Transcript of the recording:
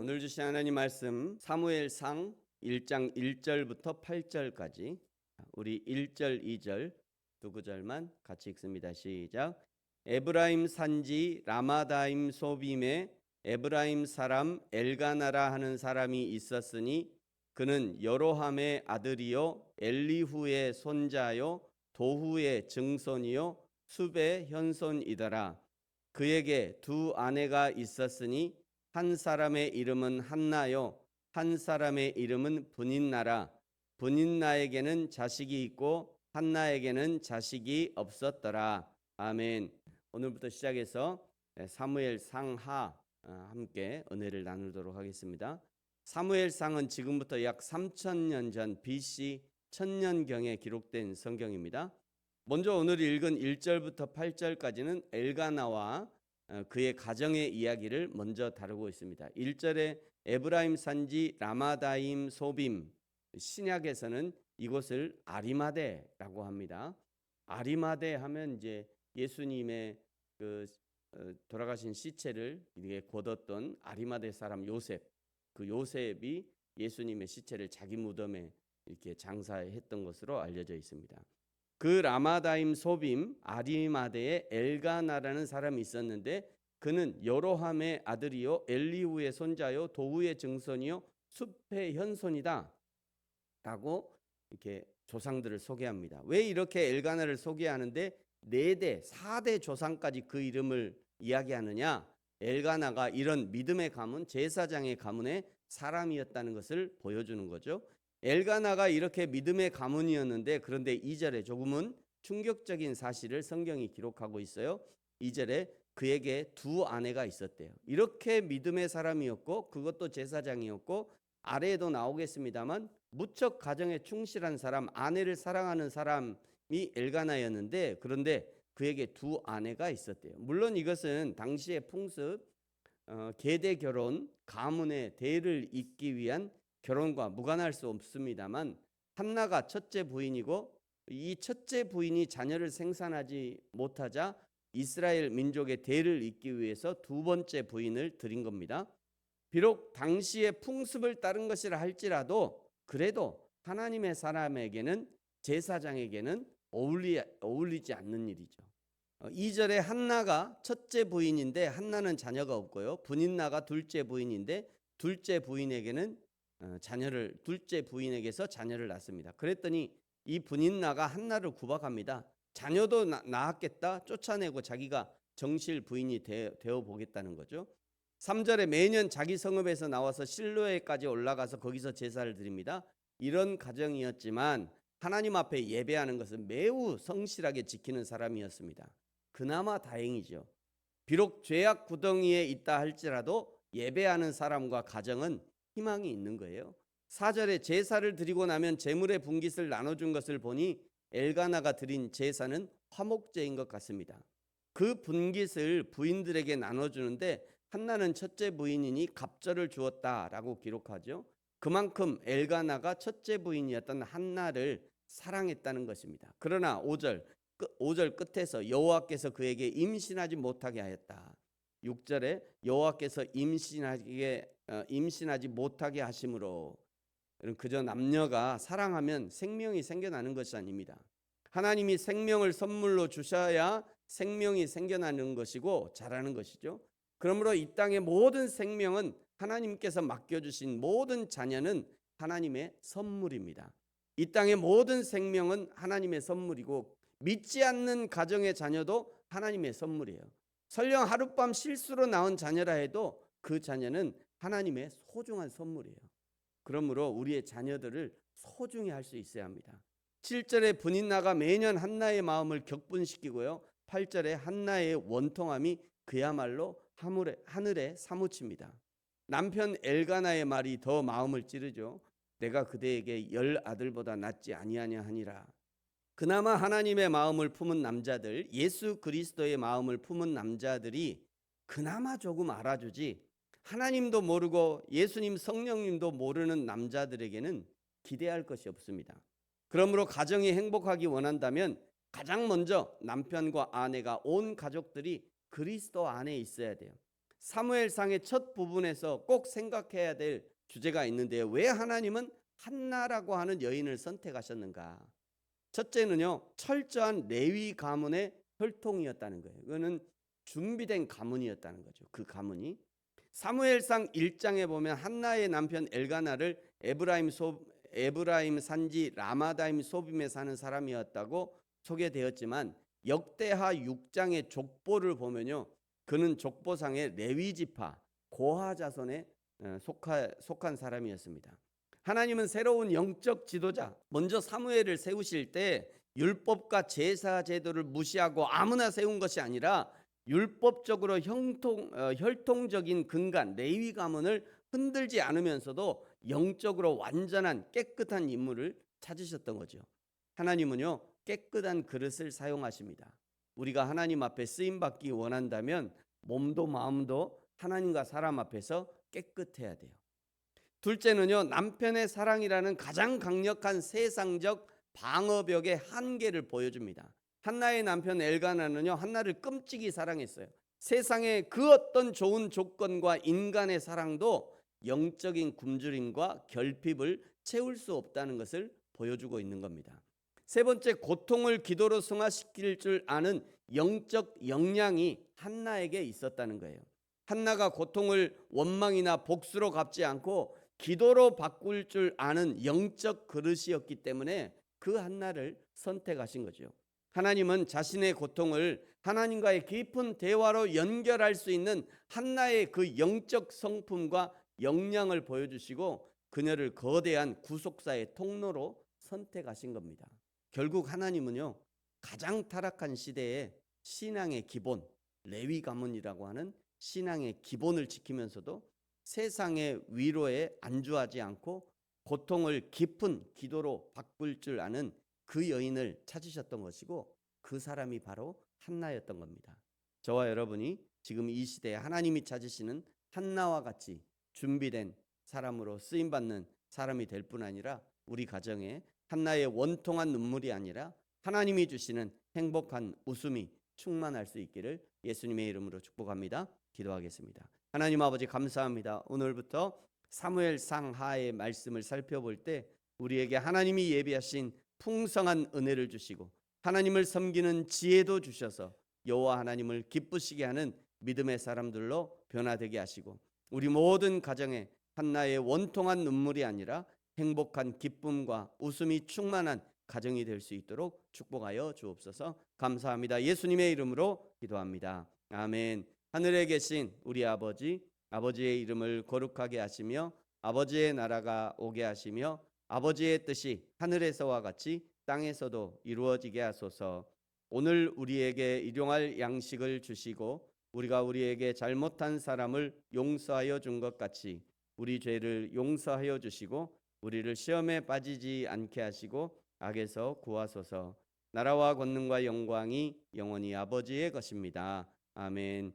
오늘 주신 하나님 말씀 사무엘상 1장 1절부터 8절까지 우리 1절, 2절 두 구절만 같이 읽습니다. 시작. 에브라임 산지 라마다임 소빔에 에브라임 사람 엘가나라 하는 사람이 있었으니 그는 여로함의 아들이요 엘리후의 손자요 도후의 증손이요 숲의 현손이더라. 그에게 두 아내가 있었으니 한 사람의 이름은 한나요 한 사람의 이름은 브닌나라. 브닌나에게는 자식이 있고 한나에게는 자식이 없었더라. 아멘. 오늘부터 시작해서 사무엘상하 함께 은혜를 나누도록 하겠습니다. 사무엘상은 지금부터 약 3000년 전 BC 1000년경에 기록된 성경입니다. 먼저 오늘 읽은 1절부터 8절까지는 엘가나와 그의 가정의 이야기를 먼저 다루고 있습니다. 1절에 에브라임 산지 라마다임 소빔, 신약에서는 이곳을 아리마대라고 합니다. 아리마대 하면 이제 예수님의 돌아가신 시체를 이렇게 걷었던 아리마대 사람 요셉, 그 요셉이 예수님의 시체를 자기 무덤에 이렇게 장사했던 것으로 알려져 있습니다. 그 라마다임 소빔 아리마대에 엘가나라는 사람이 있었는데 그는 여로함의 아들이요 엘리후의 손자요 도후의 증손이요 숲의 현손이다 라고 이렇게 조상들을 소개합니다. 왜 이렇게 엘가나를 소개하는데 4대 4대 조상까지 그 이름을 이야기하느냐? 엘가나가 이런 믿음의 가문, 제사장의 가문의 사람이었다는 것을 보여주는 거죠. 엘가나가 이렇게 믿음의 가문이었는데 그런데 2절에 조금은 충격적인 사실을 성경이 기록하고 있어요. 2절에 그에게 두 아내가 있었대요. 이렇게 믿음의 사람이었고 그것도 제사장이었고 아래에도 나오겠습니다만 무척 가정에 충실한 사람, 아내를 사랑하는 사람이 엘가나였는데 그런데 그에게 두 아내가 있었대요. 물론 이것은 당시의 풍습, 계대 결혼, 가문의 대를 잇기 위한 결혼과 무관할 수 없습니다만 한나가 첫째 부인이고 이 첫째 부인이 자녀를 생산하지 못하자 이스라엘 민족의 대를 잇기 위해서 두 번째 부인을 들인 겁니다. 비록 당시의 풍습을 따른 것이라 할지라도 그래도 하나님의 사람에게는 제사장에게는 어울리지 않는 일이죠. 2절에 한나가 첫째 부인인데 한나는 자녀가 없고요. 브닌나가 둘째 부인인데 둘째 부인에게는 둘째 부인에게서 자녀를 낳습니다. 그랬더니 이 브닌나가 한나를 구박합니다. 자녀도 낳았겠다 쫓아내고 자기가 정실 부인이 되어 보겠다는 거죠. 3절에 매년 자기 성읍에서 나와서 실로에까지 올라가서 거기서 제사를 드립니다. 이런 가정이었지만 하나님 앞에 예배하는 것은 매우 성실하게 지키는 사람이었습니다. 그나마 다행이죠. 비록 죄악 구덩이에 있다 할지라도 예배하는 사람과 가정은 희망이 있는 거예요. 4절에 제사를 드리고 나면 제물의 분깃을 나눠준 것을 보니 엘가나가 드린 제사는 화목제인 것 같습니다. 그 분깃을 부인들에게 나눠주는데 한나는 첫째 부인이니 갑절을 주었다라고 기록하죠. 그만큼 엘가나가 첫째 부인이었던 한나를 사랑했다는 것입니다. 그러나 5절 끝에서 여호와께서 그에게 임신하지 못하게 하였다. 6절에 여호와께서 임신하지 못하게 하심으로 그저 남녀가 사랑하면 생명이 생겨나는 것이 아닙니다. 하나님이 생명을 선물로 주셔야 생명이 생겨나는 것이고 자라는 것이죠. 그러므로 이 땅의 모든 생명은 하나님께서 맡겨주신 모든 자녀는 하나님의 선물입니다. 이 땅의 모든 생명은 하나님의 선물이고 믿지 않는 가정의 자녀도 하나님의 선물이에요. 설령 하룻밤 실수로 낳은 자녀라 해도 그 자녀는 하나님의 소중한 선물이에요. 그러므로 우리의 자녀들을 소중히 할 수 있어야 합니다. 7절에 브닌나가 매년 한나의 마음을 격분시키고요. 8절에 한나의 원통함이 그야말로 하늘에 사무칩니다. 남편 엘가나의 말이 더 마음을 찌르죠. 내가 그대에게 10 아들보다 낫지 아니하냐 하니라. 그나마 하나님의 마음을 품은 남자들, 예수 그리스도의 마음을 품은 남자들이 그나마 조금 알아주지 하나님도 모르고 예수님 성령님도 모르는 남자들에게는 기대할 것이 없습니다. 그러므로 가정이 행복하기 원한다면 가장 먼저 남편과 아내가 온 가족들이 그리스도 안에 있어야 돼요. 사무엘상의 첫 부분에서 꼭 생각해야 될 주제가 있는데요. 왜 하나님은 한나라고 하는 여인을 선택하셨는가? 첫째는요, 철저한 레위 가문의 혈통이었다는 거예요. 그거는 준비된 가문이었다는 거죠. 그 가문이 사무엘상 1장에 보면 한나의 남편 엘가나를 에브라임 산지 라마다임 소빔에 사는 사람이었다고 소개되었지만 역대하 6장의 족보를 보면요, 그는 족보상의 레위 지파 고하 자손에 속한 사람이었습니다. 하나님은 새로운 영적 지도자, 먼저 사무엘을 세우실 때 율법과 제사 제도를 무시하고 아무나 세운 것이 아니라 율법적으로 혈통적인 근간 레위 가문을 흔들지 않으면서도 영적으로 완전한 깨끗한 인물을 찾으셨던 거죠. 하나님은요, 깨끗한 그릇을 사용하십니다. 우리가 하나님 앞에 쓰임 받기 원한다면 몸도 마음도 하나님과 사람 앞에서 깨끗해야 돼요. 둘째는요, 남편의 사랑이라는 가장 강력한 세상적 방어벽의 한계를 보여줍니다. 한나의 남편 엘가나는요, 한나를 끔찍이 사랑했어요. 세상의 그 어떤 좋은 조건과 인간의 사랑도 영적인 굶주림과 결핍을 채울 수 없다는 것을 보여주고 있는 겁니다. 세 번째, 고통을 기도로 승화시킬 줄 아는 영적 역량이 한나에게 있었다는 거예요. 한나가 고통을 원망이나 복수로 갚지 않고 기도로 바꿀 줄 아는 영적 그릇이었기 때문에 그 한나를 선택하신 거죠. 하나님은 자신의 고통을 하나님과의 깊은 대화로 연결할 수 있는 한나의 그 영적 성품과 역량을 보여주시고 그녀를 거대한 구속사의 통로로 선택하신 겁니다. 결국 하나님은요, 가장 타락한 시대에 신앙의 기본, 레위 가문이라고 하는 신앙의 기본을 지키면서도 세상의 위로에 안주하지 않고 고통을 깊은 기도로 바꿀 줄 아는 그 여인을 찾으셨던 것이고 그 사람이 바로 한나였던 겁니다. 저와 여러분이 지금 이 시대에 하나님이 찾으시는 한나와 같이 준비된 사람으로 쓰임받는 사람이 될 뿐 아니라 우리 가정에 한나의 원통한 눈물이 아니라 하나님이 주시는 행복한 웃음이 충만할 수 있기를 예수님의 이름으로 축복합니다. 기도하겠습니다. 하나님 아버지 감사합니다. 오늘부터 사무엘상 하의 말씀을 살펴볼 때 우리에게 하나님이 예비하신 풍성한 은혜를 주시고 하나님을 섬기는 지혜도 주셔서 여호와 하나님을 기쁘시게 하는 믿음의 사람들로 변화되게 하시고 우리 모든 가정에 한나의 원통한 눈물이 아니라 행복한 기쁨과 웃음이 충만한 가정이 될 수 있도록 축복하여 주옵소서. 감사합니다. 예수님의 이름으로 기도합니다. 아멘. 하늘에 계신 우리 아버지, 아버지의 이름을 거룩하게 하시며 아버지의 나라가 오게 하시며 아버지의 뜻이 하늘에서와 같이 땅에서도 이루어지게 하소서. 오늘 우리에게 일용할 양식을 주시고 우리가 우리에게 잘못한 사람을 용서하여 준 것 같이 우리 죄를 용서하여 주시고 우리를 시험에 빠지지 않게 하시고 악에서 구하소서. 나라와 권능과 영광이 영원히 아버지의 것입니다. 아멘.